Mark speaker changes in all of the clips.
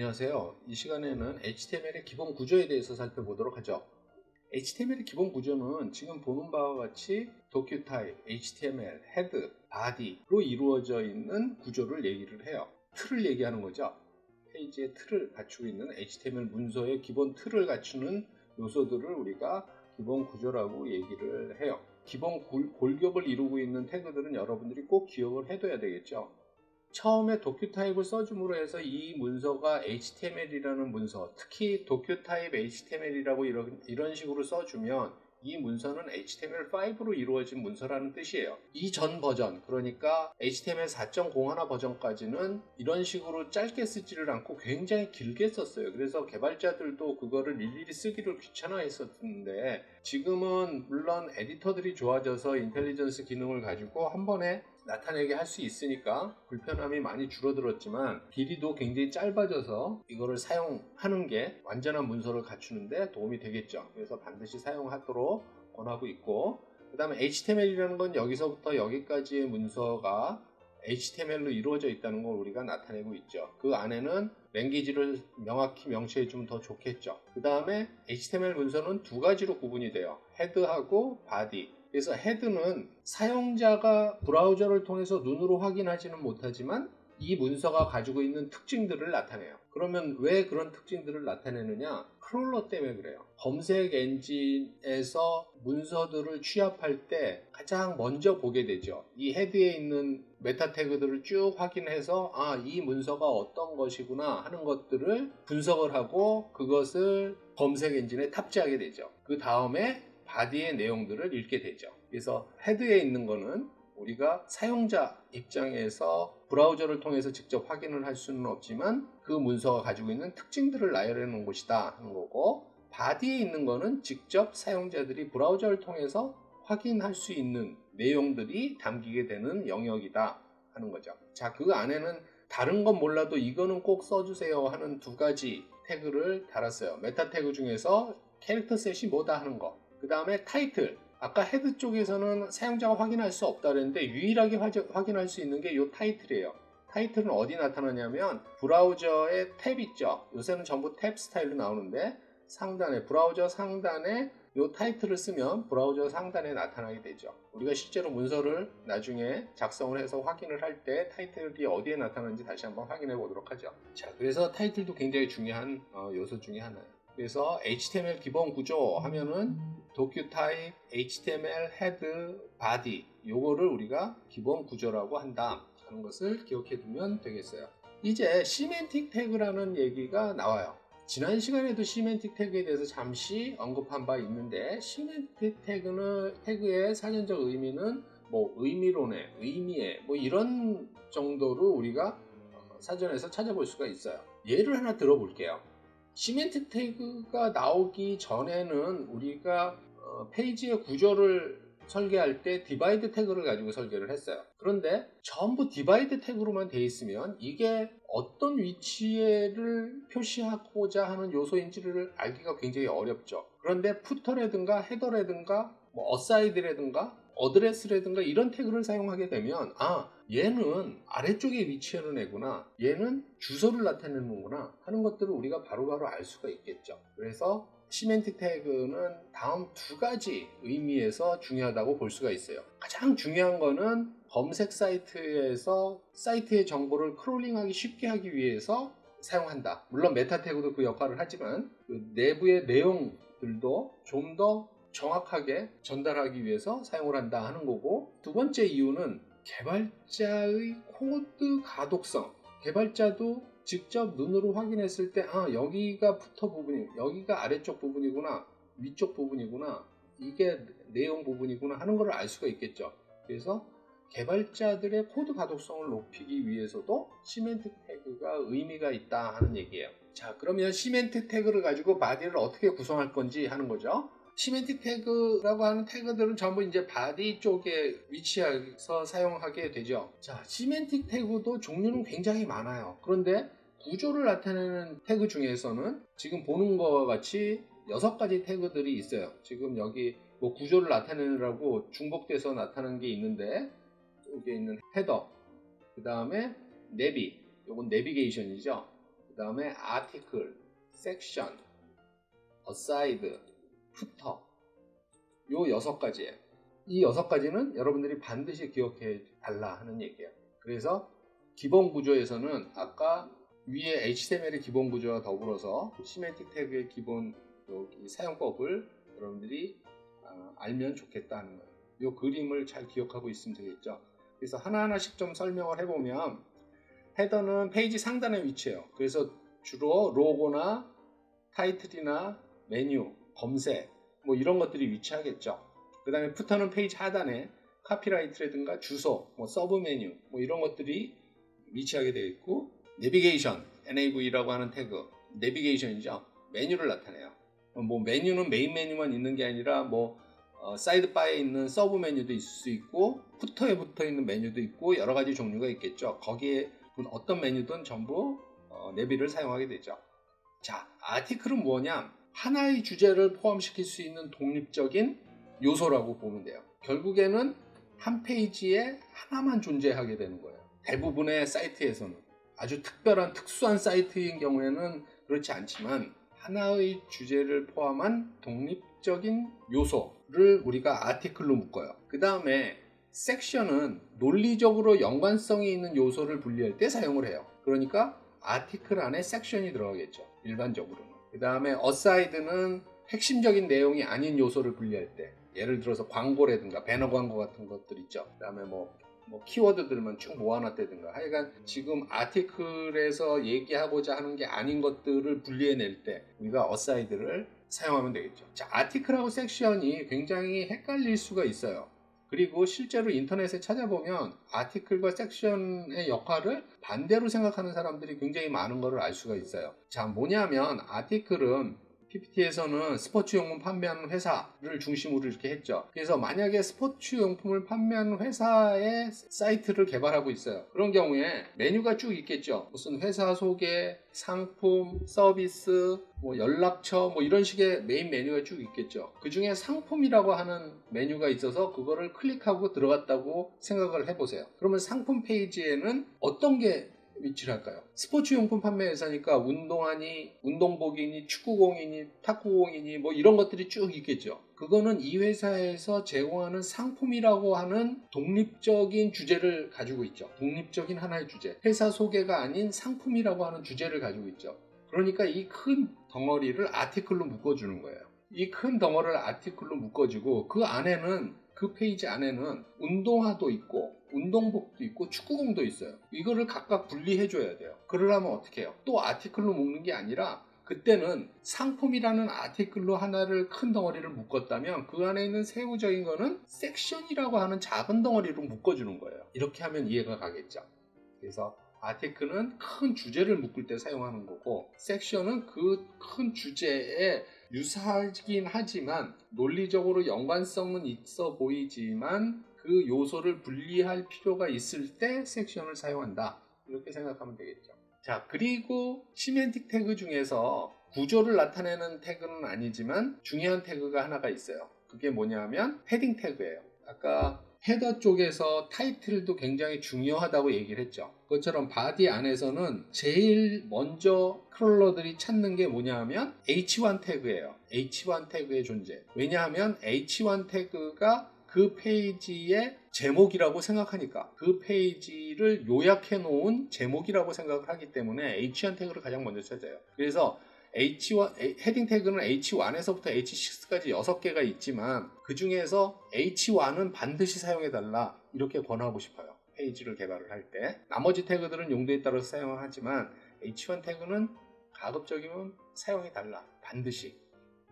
Speaker 1: 안녕하세요. 이 시간에는 HTML의 기본 구조에 대해서 살펴보도록 하죠. HTML의 기본 구조는 지금 보는 바와 같이 도큐 타입, HTML, 헤드, 바디로 이루어져 있는 구조를 얘기를 해요. 틀을 얘기하는 거죠. 페이지의 틀을 갖추고 있는 HTML 문서의 기본 틀을 갖추는 요소들을 우리가 기본 구조라고 얘기를 해요. 기본 골격을 이루고 있는 태그들은 여러분들이 꼭 기억을 해둬야 되겠죠. 처음에 도큐 타입을 써줌으로 해서 이 문서가 HTML이라는 문서, 특히 도큐 타입 HTML이라고 이런 식으로 써주면 이 문서는 HTML5로 이루어진 문서라는 뜻이에요. 이전 버전, 그러니까 HTML 4.01 버전까지는 이런 식으로 짧게 쓰지를 않고 굉장히 길게 썼어요. 그래서 개발자들도 그거를 일일이 쓰기를 귀찮아했었는데, 지금은 물론 에디터들이 좋아져서 인텔리전스 기능을 가지고 한 번에 나타내게 할 수 있으니까 불편함이 많이 줄어들었지만, 길이도 굉장히 짧아져서 이거를 사용하는 게 완전한 문서를 갖추는데 도움이 되겠죠. 그래서 반드시 사용하도록 권하고 있고, 그 다음에 HTML이라는 건 여기서부터 여기까지의 문서가 HTML로 이루어져 있다는 걸 우리가 나타내고 있죠. 그 안에는 랭귀지를 명확히 명시해 주면 더 좋겠죠. 그 다음에 HTML 문서는 두 가지로 구분이 돼요. 헤드하고 바디. 그래서 헤드는 사용자가 브라우저를 통해서 눈으로 확인하지는 못하지만 이 문서가 가지고 있는 특징들을 나타내요. 그러면 왜 그런 특징들을 나타내느냐? 크롤러 때문에 그래요. 검색 엔진에서 문서들을 취합할 때 가장 먼저 보게 되죠. 이 헤드에 있는 메타 태그들을 쭉 확인해서 이 문서가 어떤 것이구나 하는 것들을 분석을 하고 그것을 검색 엔진에 탑재하게 되죠. 그 다음에 바디의 내용들을 읽게 되죠. 그래서 헤드에 있는 거는 우리가 사용자 입장에서 브라우저를 통해서 직접 확인을 할 수는 없지만 그 문서가 가지고 있는 특징들을 나열해 놓은 곳이다 하는 거고, 바디에 있는 거는 직접 사용자들이 브라우저를 통해서 확인할 수 있는 내용들이 담기게 되는 영역이다 하는 거죠. 자, 그 안에는 다른 건 몰라도 이거는 꼭 써주세요 하는 두 가지 태그를 달았어요. 메타 태그 중에서 캐릭터 셋이 뭐다 하는 거, 그 다음에 타이틀. 아까 헤드 쪽에서는 사용자가 확인할 수 없다 그랬는데 유일하게 확인할 수 있는 게 이 타이틀이에요. 타이틀은 어디 나타나냐면 브라우저의 탭 있죠. 요새는 전부 탭 스타일로 나오는데 상단에, 브라우저 상단에 이 타이틀을 쓰면 브라우저 상단에 나타나게 되죠. 우리가 실제로 문서를 나중에 작성을 해서 확인을 할 때 타이틀이 어디에 나타나는지 다시 한번 확인해 보도록 하죠. 자, 그래서 타이틀도 굉장히 중요한 요소 중에 하나예요. 그래서 HTML 기본 구조 하면은 도큐 타입, HTML, 헤드, 바디, 요거를 우리가 기본 구조라고 한다 하는 것을 기억해 두면 되겠어요. 이제 시멘틱 태그라는 얘기가 나와요. 지난 시간에도 시멘틱 태그에 대해서 잠시 언급한 바 있는데, 시멘틱 태그의 사전적 의미는 의미론의, 의미의 이런 정도로 우리가 사전에서 찾아볼 수가 있어요. 예를 하나 들어볼게요. 시멘틱 태그가 나오기 전에는 우리가 페이지의 구조를 설계할 때 디바이드 태그를 가지고 설계를 했어요. 그런데 전부 디바이드 태그로만 되어 있으면 이게 어떤 위치를 표시하고자 하는 요소인지를 알기가 굉장히 어렵죠. 그런데 푸터라든가 헤더라든가 어사이드라든가 어드레스라든가 이런 태그를 사용하게 되면 얘는 아래쪽에 위치하는 애구나, 얘는 주소를 나타내는구나 하는 것들을 우리가 바로바로 알 수가 있겠죠. 그래서 시멘틱 태그는 다음 두 가지 의미에서 중요하다고 볼 수가 있어요. 가장 중요한 거는 검색 사이트에서 사이트의 정보를 크롤링하기 쉽게 하기 위해서 사용한다. 물론 메타 태그도 그 역할을 하지만 그 내부의 내용들도 좀 더 정확하게 전달하기 위해서 사용을 한다 하는 거고, 두 번째 이유는 개발자의 코드 가독성. 개발자도 직접 눈으로 확인했을 때 여기가 푸터 부분이, 여기가 아래쪽 부분이구나, 위쪽 부분이구나, 이게 내용 부분이구나 하는 걸 알 수가 있겠죠. 그래서 개발자들의 코드 가독성을 높이기 위해서도 시멘틱 태그가 의미가 있다 하는 얘기예요. 자, 그러면 시멘틱 태그를 가지고 바디를 어떻게 구성할 건지 하는 거죠. 시멘틱 태그라고 하는 태그들은 전부 이제 바디 쪽에 위치해서 사용하게 되죠. 자, 시멘틱 태그도 종류는 굉장히 많아요. 그런데 구조를 나타내는 태그 중에서는 지금 보는 것과 같이 6가지 태그들이 있어요. 지금 여기 구조를 나타내느라고 중복돼서 나타나는 게 있는데, 여기에 있는 헤더, 그 다음에 내비, 요건 내비게이션이죠. 그 다음에 article, section, aside, footer. 요 6가지예요. 이 6가지는 여러분들이 반드시 기억해 달라 하는 얘기예요. 그래서 기본 구조에서는 아까 위에 HTML의 기본 구조와 더불어서 시멘틱 태그의 기본 사용법을 여러분들이 알면 좋겠다는 거예요. 이 그림을 잘 기억하고 있으면 되겠죠. 그래서 하나하나씩 좀 설명을 해보면 헤더는 페이지 상단에 위치해요. 그래서 주로 로고나 타이틀이나 메뉴, 검색 뭐 이런 것들이 위치하겠죠. 그 다음에 푸터는 페이지 하단에 카피라이트라든가 주소, 뭐 서브 메뉴 뭐 이런 것들이 위치하게 되어 있고, 내비게이션, NAV라고 하는 태그, 내비게이션이죠. 메뉴를 나타내요. 뭐 메뉴는 메인 메뉴만 있는 게 아니라 뭐 사이드바에 있는 서브 메뉴도 있을 수 있고, 푸터에 붙어 있는 메뉴도 있고 여러 가지 종류가 있겠죠. 거기에 어떤 메뉴든 전부 내비를 사용하게 되죠. 자, 아티클은 뭐냐? 하나의 주제를 포함시킬 수 있는 독립적인 요소라고 보면 돼요. 결국에는 한 페이지에 하나만 존재하게 되는 거예요. 대부분의 사이트에서는. 아주 특수한 사이트인 경우에는 그렇지 않지만 하나의 주제를 포함한 독립적인 요소를 우리가 아티클로 묶어요. 그 다음에 섹션은 논리적으로 연관성이 있는 요소를 분리할 때 사용을 해요. 그러니까 아티클 안에 섹션이 들어가겠죠. 일반적으로는. 그 다음에 어사이드는 핵심적인 내용이 아닌 요소를 분리할 때, 예를 들어서 광고라든가 배너 광고 같은 것들 있죠. 그 다음에 뭐 키워드들만 쭉 모아놨다든가, 하여간 지금 아티클에서 얘기하고자 하는 게 아닌 것들을 분리해낼 때 우리가 어사이드를 사용하면 되겠죠. 자, 아티클하고 섹션이 굉장히 헷갈릴 수가 있어요. 그리고 실제로 인터넷에 찾아보면 아티클과 섹션의 역할을 반대로 생각하는 사람들이 굉장히 많은 것을 알 수가 있어요. 자, 뭐냐면 아티클은 PPT에서는 스포츠용품 판매하는 회사를 중심으로 이렇게 했죠. 그래서 만약에 스포츠용품을 판매하는 회사의 사이트를 개발하고 있어요. 그런 경우에 메뉴가 쭉 있겠죠. 무슨 회사 소개, 상품, 서비스, 뭐 연락처 뭐 이런 식의 메인 메뉴가 쭉 있겠죠. 그 중에 상품이라고 하는 메뉴가 있어서 그거를 클릭하고 들어갔다고 생각을 해보세요. 그러면 상품 페이지에는 어떤 게 위치를 할까요? 스포츠용품 판매 회사니까 운동화니, 운동복이니, 축구공이니, 탁구공이니 뭐 이런 것들이 쭉 있겠죠. 그거는 이 회사에서 제공하는 상품이라고 하는 독립적인 주제를 가지고 있죠. 독립적인 하나의 주제. 회사 소개가 아닌 상품이라고 하는 주제를 가지고 있죠. 그러니까 이 큰 덩어리를 아티클로 묶어주는 거예요. 이 큰 덩어리를 아티클로 묶어주고 그 페이지 안에는 운동화도 있고 운동복도 있고 축구공도 있어요. 이거를 각각 분리해 줘야 돼요. 그러려면 어떻게 해요? 또 아티클로 묶는 게 아니라 그때는 상품이라는 아티클로 하나를 큰 덩어리를 묶었다면 그 안에 있는 세부적인 거는 섹션이라고 하는 작은 덩어리로 묶어주는 거예요. 이렇게 하면 이해가 가겠죠. 그래서 아티클은 큰 주제를 묶을 때 사용하는 거고, 섹션은 그 큰 주제에 유사하긴 하지만 논리적으로 연관성은 있어 보이지만 그 요소를 분리할 필요가 있을 때 섹션을 사용한다. 이렇게 생각하면 되겠죠. 자, 그리고 시멘틱 태그 중에서 구조를 나타내는 태그는 아니지만 중요한 태그가 하나가 있어요. 그게 뭐냐면 헤딩 태그예요. 아까 헤더 쪽에서 타이틀도 굉장히 중요하다고 얘기를 했죠. 그것처럼 바디 안에서는 제일 먼저 크롤러들이 찾는 게 뭐냐면 H1 태그예요. H1 태그의 존재. 왜냐하면 H1 태그가 그 페이지의 제목이라고 생각하니까, 그 페이지를 요약해 놓은 제목이라고 생각을 하기 때문에 H1 태그를 가장 먼저 찾아요. 그래서 헤딩 태그는 H1에서부터 H6까지 6개가 있지만 그 중에서 H1은 반드시 사용해달라, 이렇게 권하고 싶어요. 페이지를 개발을 할 때. 나머지 태그들은 용도에 따라서 사용하지만 H1 태그는 가급적이면 사용해달라. 반드시.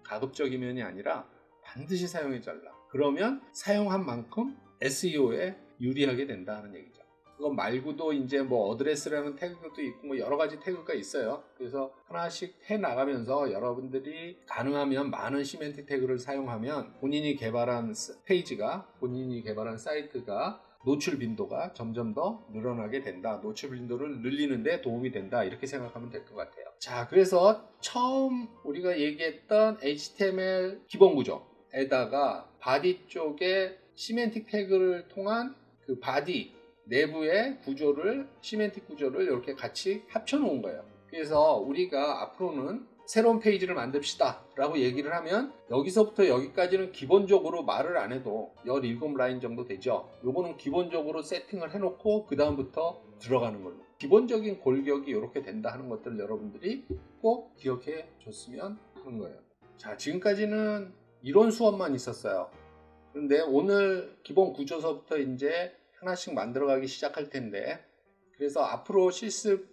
Speaker 1: 가급적이면이 아니라 반드시 사용해달라. 그러면 사용한 만큼 SEO에 유리하게 된다는 얘기죠. 그거 말고도 이제 뭐 어드레스라는 태그도 있고 뭐 여러 가지 태그가 있어요. 그래서 하나씩 해 나가면서 여러분들이 가능하면 많은 시멘틱 태그를 사용하면 본인이 개발한 페이지가, 본인이 개발한 사이트가 노출 빈도가 점점 더 늘어나게 된다. 노출 빈도를 늘리는 데 도움이 된다. 이렇게 생각하면 될 것 같아요. 자, 그래서 처음 우리가 얘기했던 HTML 기본 구조에다가 바디 쪽에 시멘틱 태그를 통한 그 바디 내부의 구조를, 시멘틱 구조를 이렇게 같이 합쳐 놓은 거예요. 그래서 우리가 앞으로는 새로운 페이지를 만듭시다 라고 얘기를 하면 여기서부터 여기까지는 기본적으로 말을 안 해도 17라인 정도 되죠. 요거는 기본적으로 세팅을 해놓고 그 다음부터 들어가는 걸로, 기본적인 골격이 이렇게 된다 하는 것들을 여러분들이 꼭 기억해 줬으면 하는 거예요. 자, 지금까지는 이론 수업만 있었어요. 그런데 오늘 기본 구조서부터 이제 하나씩 만들어가기 시작할 텐데, 그래서 앞으로 실습이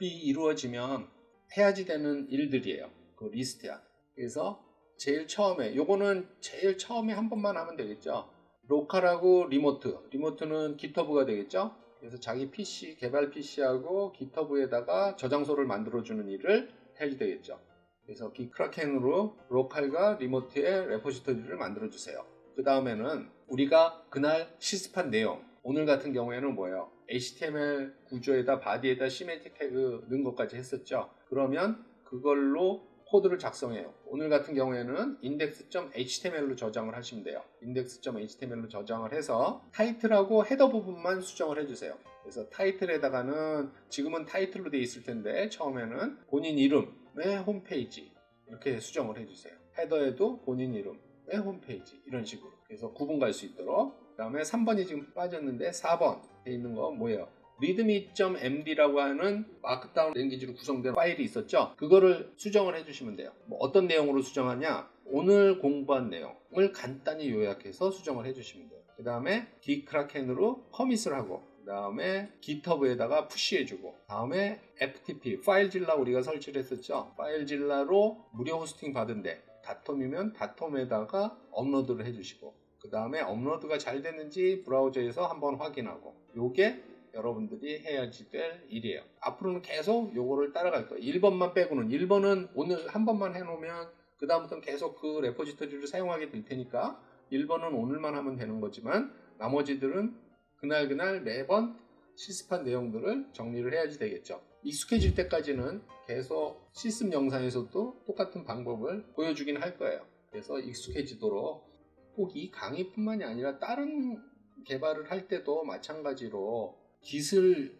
Speaker 1: 이루어지면 해야지 되는 일들이에요. 그 리스트야. 그래서 제일 처음에, 요거는 제일 처음에 한 번만 하면 되겠죠. 로컬하고 리모트는 GitHub가 되겠죠. 그래서 자기 PC, 개발 PC하고 GitHub에다가 저장소를 만들어주는 일을 해야지 되겠죠. 그래서 기크라켄으로 로컬과 리모트의 레포지토리를 만들어주세요. 그 다음에는 우리가 그날 실습한 내용, 오늘 같은 경우에는 뭐예요? HTML 구조에다 바디에다 시멘틱 태그 넣은 것까지 했었죠. 그러면 그걸로 코드를 작성해요. 오늘 같은 경우에는 index.html로 저장을 하시면 돼요. index.html로 저장을 해서 타이틀하고 헤더 부분만 수정을 해주세요. 그래서 타이틀에다가는 지금은 타이틀로 되어 있을 텐데 처음에는 본인 이름의 홈페이지 이렇게 수정을 해주세요. 헤더에도 본인 이름의 홈페이지 이런 식으로. 그래서 구분 갈 수 있도록. 그 다음에 3번이 지금 빠졌는데 4번 돼 있는 거 뭐예요? readme.md라고 하는 마크다운 랭귀지로 구성된 파일이 있었죠. 그거를 수정을 해주시면 돼요. 뭐 어떤 내용으로 수정하냐? 오늘 공부한 내용을 간단히 요약해서 수정을 해주시면 돼요. 그 다음에 기크라켄으로 커밋을 하고, 그 다음에 GitHub에다가 푸시해주고, 다음에 FTP 파일질라 우리가 설치를 했었죠. 파일질라로 무료 호스팅 받은데 다텀이면 다텀에다가 업로드를 해주시고, 그 다음에 업로드가 잘 됐는지 브라우저에서 한번 확인하고, 요게 여러분들이 해야지 될 일이에요. 앞으로는 계속 요거를 따라갈 거예요. 1번만 빼고는, 1번은 오늘 한 번만 해놓으면 그 다음부터는 계속 그 레포지토리를 사용하게 될 테니까 1번은 오늘만 하면 되는 거지만 나머지들은 그날 매번 실습한 내용들을 정리를 해야지 되겠죠. 익숙해질 때까지는 계속 실습 영상에서도 똑같은 방법을 보여주긴 할 거예요. 그래서 익숙해지도록 꼭 이 강의뿐만이 아니라 다른 개발을 할 때도 마찬가지로 기술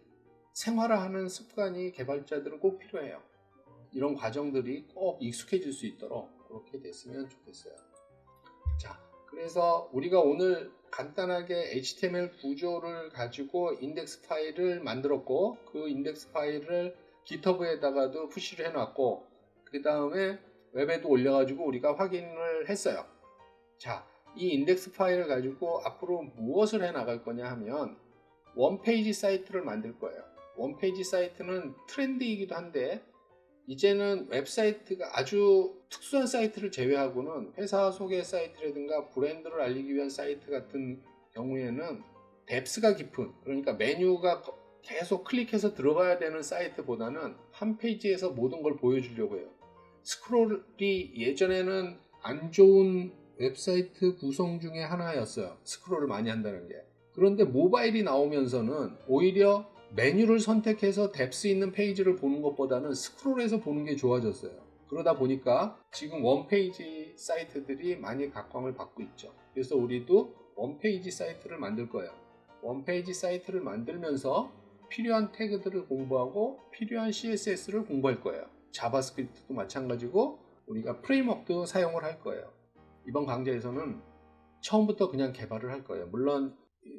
Speaker 1: 생활화하는 습관이 개발자들은 꼭 필요해요. 이런 과정들이 꼭 익숙해질 수 있도록 그렇게 됐으면 좋겠어요. 자, 그래서 우리가 오늘 간단하게 HTML 구조를 가지고 인덱스 파일을 만들었고, 그 인덱스 파일을 GitHub에다가도 푸시를 해놨고, 그 다음에 웹에도 올려가지고 우리가 확인을 했어요. 자, 이 인덱스 파일을 가지고 앞으로 무엇을 해 나갈 거냐 하면 원페이지 사이트를 만들 거예요. 원페이지 사이트는 트렌드이기도 한데, 이제는 웹사이트가 아주 특수한 사이트를 제외하고는 회사 소개 사이트라든가 브랜드를 알리기 위한 사이트 같은 경우에는 뎁스가 깊은, 그러니까 메뉴가 계속 클릭해서 들어가야 되는 사이트보다는 한 페이지에서 모든 걸 보여주려고 해요. 스크롤이 예전에는 안 좋은 웹사이트 구성 중에 하나였어요. 스크롤을 많이 한다는 게. 그런데 모바일이 나오면서는 오히려 메뉴를 선택해서 뎁스 있는 페이지를 보는 것보다는 스크롤해서 보는 게 좋아졌어요. 그러다 보니까 지금 원페이지 사이트들이 많이 각광을 받고 있죠. 그래서 우리도 원페이지 사이트를 만들 거예요. 원페이지 사이트를 만들면서 필요한 태그들을 공부하고 필요한 CSS를 공부할 거예요. 자바스크립트도 마찬가지고 우리가 프레임워크도 사용을 할 거예요. 이번 강좌에서는 처음부터 그냥 개발을 할 거예요. 물론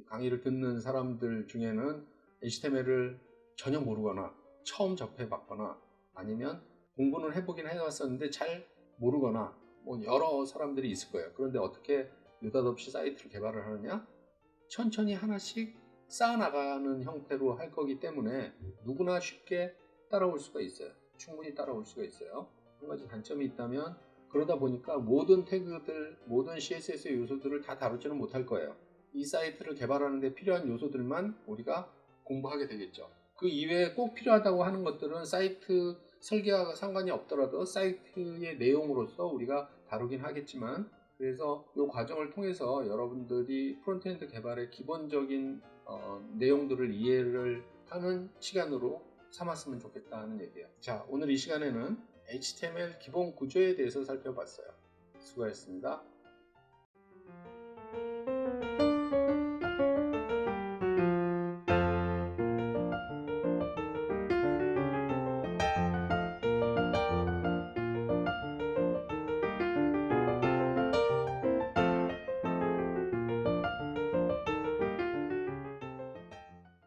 Speaker 1: 강의를 듣는 사람들 중에는 HTML을 전혀 모르거나 처음 접해봤거나 아니면 공부는 해보긴 해왔었는데 잘 모르거나 뭐 여러 사람들이 있을 거예요. 그런데 어떻게 느닷없이 사이트를 개발을 하느냐? 천천히 하나씩 쌓아나가는 형태로 할 거기 때문에 누구나 쉽게 따라올 수가 있어요. 충분히 따라올 수가 있어요. 한 가지 단점이 있다면, 그러다 보니까 모든 태그들, 모든 CSS 요소들을 다 다루지는 못할 거예요. 이 사이트를 개발하는 데 필요한 요소들만 우리가 공부하게 되겠죠. 그 이외에 꼭 필요하다고 하는 것들은 사이트 설계와 상관이 없더라도 사이트의 내용으로서 우리가 다루긴 하겠지만, 그래서 이 과정을 통해서 여러분들이 프론트엔드 개발의 기본적인 내용들을 이해를 하는 시간으로 삼았으면 좋겠다는 얘기예요. 자, 오늘 이 시간에는 HTML 기본 구조에 대해서 살펴봤어요. 수고하셨습니다.